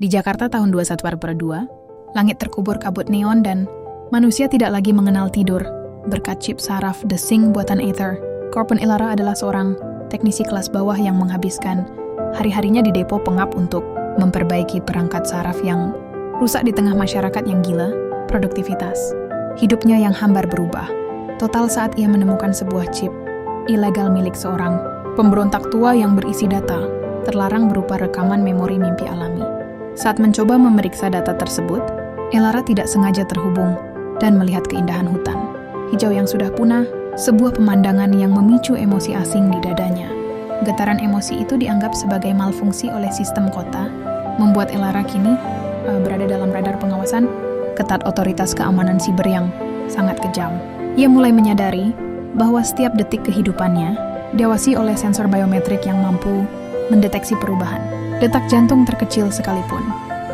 Di Jakarta tahun 2142, langit terkubur kabut neon dan manusia tidak lagi mengenal tidur. Berkat chip saraf The Sync buatan Aether, Korpen Elara adalah seorang teknisi kelas bawah yang menghabiskan hari-harinya di depo pengap untuk memperbaiki perangkat saraf yang rusak di tengah masyarakat yang gila, produktivitas. Hidupnya yang hambar berubah total saat ia menemukan sebuah chip ilegal milik seorang pemberontak tua yang berisi data terlarang berupa rekaman memori mimpi alami. Saat mencoba memeriksa data tersebut, Elara tidak sengaja terhubung dan melihat keindahan hutan hijau yang sudah punah, sebuah pemandangan yang memicu emosi asing di dadanya. Getaran emosi itu dianggap sebagai malfungsi oleh sistem kota, membuat Elara kini berada dalam radar pengawasan ketat otoritas keamanan siber yang sangat kejam. Ia mulai menyadari bahwa setiap detik kehidupannya diawasi oleh sensor biometrik yang mampu mendeteksi perubahan. Detak jantung terkecil sekalipun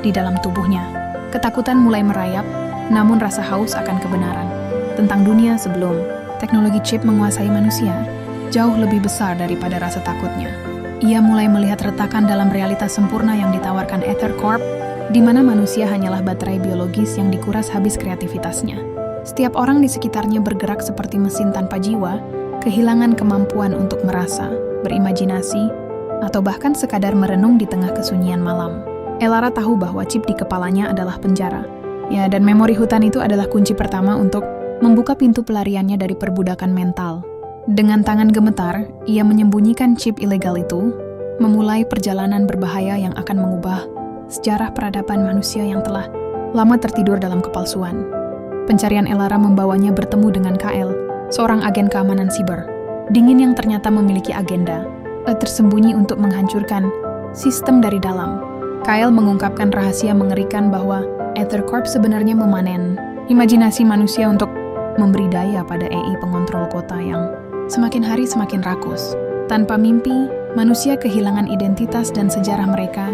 di dalam tubuhnya. Ketakutan mulai merayap, namun rasa haus akan kebenaran tentang dunia sebelum teknologi chip menguasai manusia jauh lebih besar daripada rasa takutnya. Ia mulai melihat retakan dalam realitas sempurna yang ditawarkan Aether Corp, di mana manusia hanyalah baterai biologis yang dikuras habis kreativitasnya. Setiap orang di sekitarnya bergerak seperti mesin tanpa jiwa, kehilangan kemampuan untuk merasa, berimajinasi, atau bahkan sekadar merenung di tengah kesunyian malam. Elara tahu bahwa chip di kepalanya adalah penjara. Ya, dan memori hutan itu adalah kunci pertama untuk membuka pintu pelariannya dari perbudakan mental. Dengan tangan gemetar, ia menyembunyikan chip ilegal itu, memulai perjalanan berbahaya yang akan mengubah sejarah peradaban manusia yang telah lama tertidur dalam kepalsuan. Pencarian Elara membawanya bertemu dengan Kyle, seorang agen keamanan siber, dingin yang ternyata memiliki agenda tersembunyi untuk menghancurkan sistem dari dalam. Kyle mengungkapkan rahasia mengerikan bahwa Aether Corp sebenarnya memanen imajinasi manusia untuk memberi daya pada AI pengontrol kota yang semakin hari semakin rakus. Tanpa mimpi, manusia kehilangan identitas dan sejarah mereka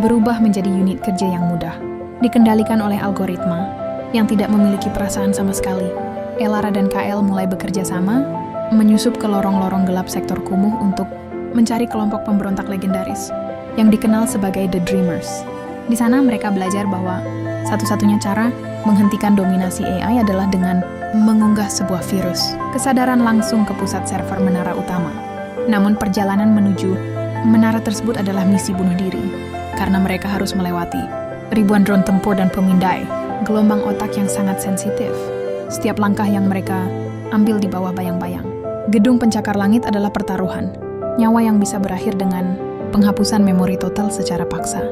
berubah menjadi unit kerja yang mudah, dikendalikan oleh algoritma yang tidak memiliki perasaan sama sekali. Elara dan Kyle mulai bekerja sama, menyusup ke lorong-lorong gelap sektor kumuh untuk mencari kelompok pemberontak legendaris yang dikenal sebagai The Dreamers. Di sana mereka belajar bahwa satu-satunya cara menghentikan dominasi AI adalah dengan mengunggah sebuah virus. Kesadaran langsung ke pusat server menara utama. Namun perjalanan menuju menara tersebut adalah misi bunuh diri, karena mereka harus melewati ribuan drone tempur dan pemindai, gelombang otak yang sangat sensitif. Setiap langkah yang mereka ambil di bawah bayang-bayang. Gedung pencakar langit adalah pertaruhan, nyawa yang bisa berakhir dengan penghapusan memori total secara paksa.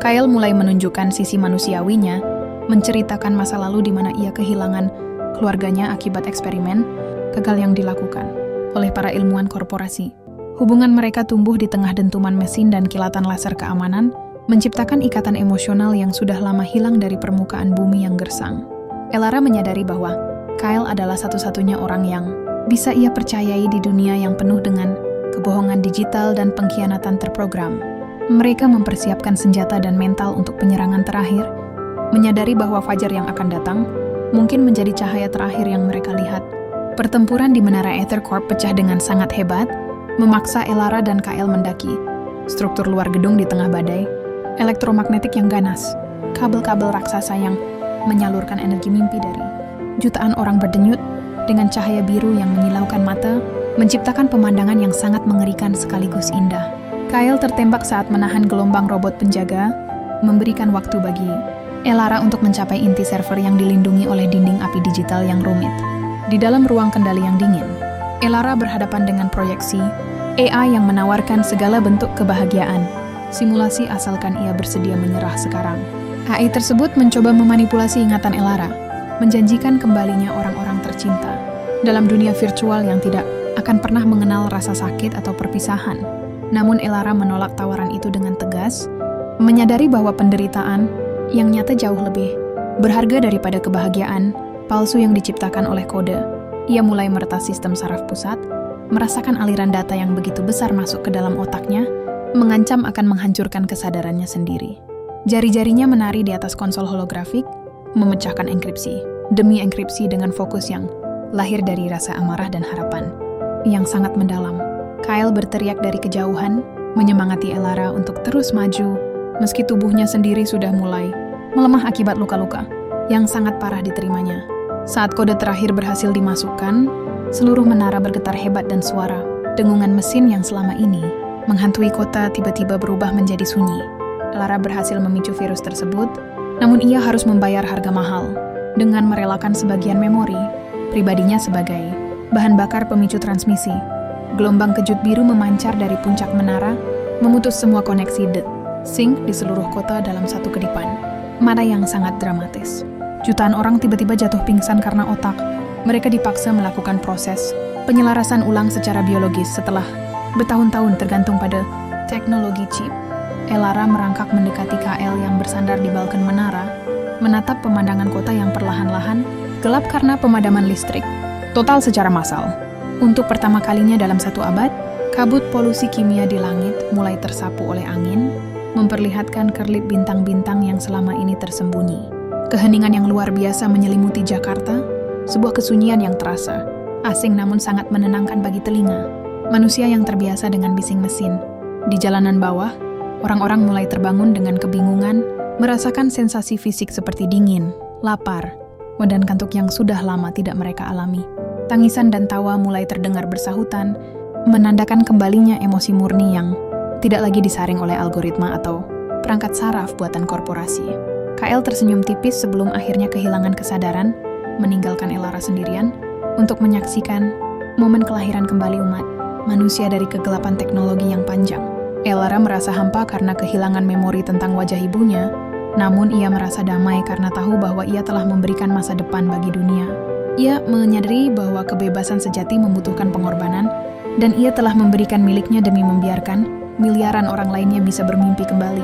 Kyle mulai menunjukkan sisi manusiawinya, menceritakan masa lalu di mana ia kehilangan keluarganya akibat eksperimen gagal yang dilakukan oleh para ilmuwan korporasi. Hubungan mereka tumbuh di tengah dentuman mesin dan kilatan laser keamanan, menciptakan ikatan emosional yang sudah lama hilang dari permukaan bumi yang gersang. Elara menyadari bahwa Kyle adalah satu-satunya orang yang bisa ia percayai di dunia yang penuh dengan kebohongan digital dan pengkhianatan terprogram. Mereka mempersiapkan senjata dan mental untuk penyerangan terakhir, menyadari bahwa fajar yang akan datang mungkin menjadi cahaya terakhir yang mereka lihat. Pertempuran di menara Aether Corp pecah dengan sangat hebat, memaksa Elara dan Kyle mendaki struktur luar gedung di tengah badai elektromagnetik yang ganas, kabel-kabel raksasa yang menyalurkan energi mimpi dari jutaan orang berdenyut dengan cahaya biru yang menyilaukan mata, menciptakan pemandangan yang sangat mengerikan sekaligus indah. Kyle tertembak saat menahan gelombang robot penjaga, memberikan waktu bagi Elara untuk mencapai inti server yang dilindungi oleh dinding api digital yang rumit. Di dalam ruang kendali yang dingin, Elara berhadapan dengan proyeksi AI yang menawarkan segala bentuk kebahagiaan, simulasi asalkan ia bersedia menyerah sekarang. AI tersebut mencoba memanipulasi ingatan Elara, menjanjikan kembalinya orang-orang tercinta dalam dunia virtual yang tidak akan pernah mengenal rasa sakit atau perpisahan. Namun Elara menolak tawaran itu dengan tegas, menyadari bahwa penderitaan yang nyata jauh lebih berharga daripada kebahagiaan palsu yang diciptakan oleh kode. Ia mulai meretas sistem saraf pusat, merasakan aliran data yang begitu besar masuk ke dalam otaknya, mengancam akan menghancurkan kesadarannya sendiri. Jari-jarinya menari di atas konsol holografik, memecahkan enkripsi demi enkripsi dengan fokus yang lahir dari rasa amarah dan harapan yang sangat mendalam. Kyle berteriak dari kejauhan, menyemangati Elara untuk terus maju, meski tubuhnya sendiri sudah mulai melemah akibat luka-luka yang sangat parah diterimanya. Saat kode terakhir berhasil dimasukkan, seluruh menara bergetar hebat dan suara dengungan mesin yang selama ini menghantui kota tiba-tiba berubah menjadi sunyi. Lara berhasil memicu virus tersebut, namun ia harus membayar harga mahal dengan merelakan sebagian memori pribadinya sebagai bahan bakar pemicu transmisi. Gelombang kejut biru memancar dari puncak menara, memutus semua koneksi sync di seluruh kota dalam satu kedipan. Mata yang sangat dramatis. Jutaan orang tiba-tiba jatuh pingsan karena otak. Mereka dipaksa melakukan proses penyelarasan ulang secara biologis setelah bertahun-tahun tergantung pada teknologi chip. Elara merangkak mendekati KL yang bersandar di balkon menara, menatap pemandangan kota yang perlahan-lahan gelap karena pemadaman listrik total secara massal. Untuk pertama kalinya dalam satu abad, kabut polusi kimia di langit mulai tersapu oleh angin, memperlihatkan kerlip bintang-bintang yang selama ini tersembunyi. Keheningan yang luar biasa menyelimuti Jakarta, sebuah kesunyian yang terasa asing namun sangat menenangkan bagi telinga. Manusia yang terbiasa dengan bising mesin. Di jalanan bawah, orang-orang mulai terbangun dengan kebingungan, merasakan sensasi fisik seperti dingin, lapar, dan kantuk yang sudah lama tidak mereka alami. Tangisan dan tawa mulai terdengar bersahutan, menandakan kembalinya emosi murni yang tidak lagi disaring oleh algoritma atau perangkat saraf buatan korporasi. KL tersenyum tipis sebelum akhirnya kehilangan kesadaran, meninggalkan Elara sendirian untuk menyaksikan momen kelahiran kembali umat manusia dari kegelapan teknologi yang panjang. Elara merasa hampa karena kehilangan memori tentang wajah ibunya, namun ia merasa damai karena tahu bahwa ia telah memberikan masa depan bagi dunia. Ia menyadari bahwa kebebasan sejati membutuhkan pengorbanan, dan ia telah memberikan miliknya demi membiarkan miliaran orang lainnya bisa bermimpi kembali.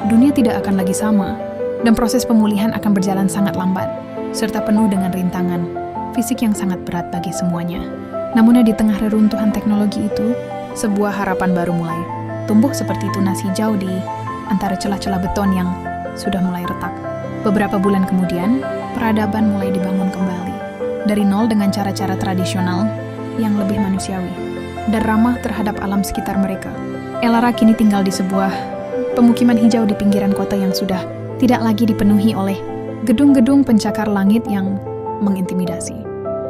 Dunia tidak akan lagi sama, dan proses pemulihan akan berjalan sangat lambat, serta penuh dengan rintangan fisik yang sangat berat bagi semuanya. Namun di tengah reruntuhan teknologi itu, sebuah harapan baru mulai tumbuh seperti tunas hijau di antara celah-celah beton yang sudah mulai retak. Beberapa bulan kemudian, peradaban mulai dibangun kembali. Dari nol dengan cara-cara tradisional yang lebih manusiawi dan ramah terhadap alam sekitar mereka. Elara kini tinggal di sebuah pemukiman hijau di pinggiran kota yang sudah tidak lagi dipenuhi oleh gedung-gedung pencakar langit yang mengintimidasi.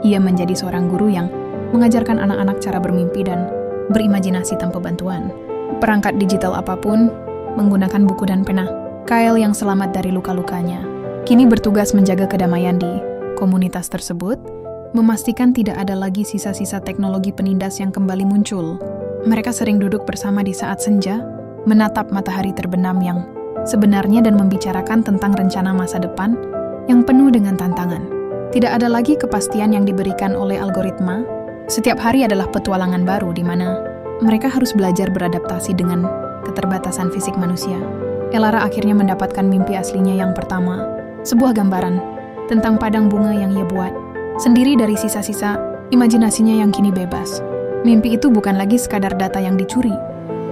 Ia menjadi seorang guru yang mengajarkan anak-anak cara bermimpi dan berimajinasi tanpa bantuan perangkat digital apapun, menggunakan buku dan pena. Kyle yang selamat dari luka-lukanya kini bertugas menjaga kedamaian di komunitas tersebut, memastikan tidak ada lagi sisa-sisa teknologi penindas yang kembali muncul. Mereka sering duduk bersama di saat senja, menatap matahari terbenam yang sebenarnya dan membicarakan tentang rencana masa depan yang penuh dengan tantangan. Tidak ada lagi kepastian yang diberikan oleh algoritma. Setiap hari adalah petualangan baru di mana mereka harus belajar beradaptasi dengan keterbatasan fisik manusia. Elara akhirnya mendapatkan mimpi aslinya yang pertama, sebuah gambaran tentang padang bunga yang ia buat sendiri dari sisa-sisa imajinasinya yang kini bebas. Mimpi itu bukan lagi sekadar data yang dicuri,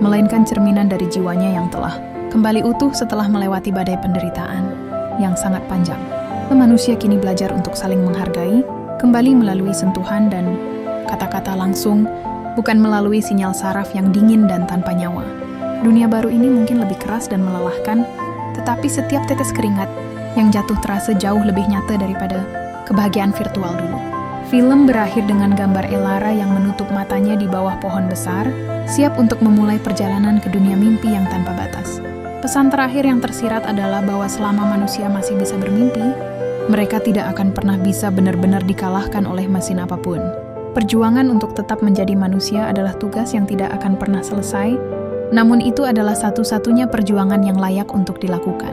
melainkan cerminan dari jiwanya yang telah kembali utuh setelah melewati badai penderitaan yang sangat panjang. Manusia kini belajar untuk saling menghargai, kembali melalui sentuhan dan kata-kata langsung, bukan melalui sinyal saraf yang dingin dan tanpa nyawa. Dunia baru ini mungkin lebih keras dan melelahkan, tetapi setiap tetes keringat yang jatuh terasa jauh lebih nyata daripada kebahagiaan virtual dulu. Film berakhir dengan gambar Elara yang menutup matanya di bawah pohon besar, siap untuk memulai perjalanan ke dunia mimpi yang tanpa batas. Pesan terakhir yang tersirat adalah bahwa selama manusia masih bisa bermimpi, mereka tidak akan pernah bisa benar-benar dikalahkan oleh mesin apapun. Perjuangan untuk tetap menjadi manusia adalah tugas yang tidak akan pernah selesai, namun itu adalah satu-satunya perjuangan yang layak untuk dilakukan.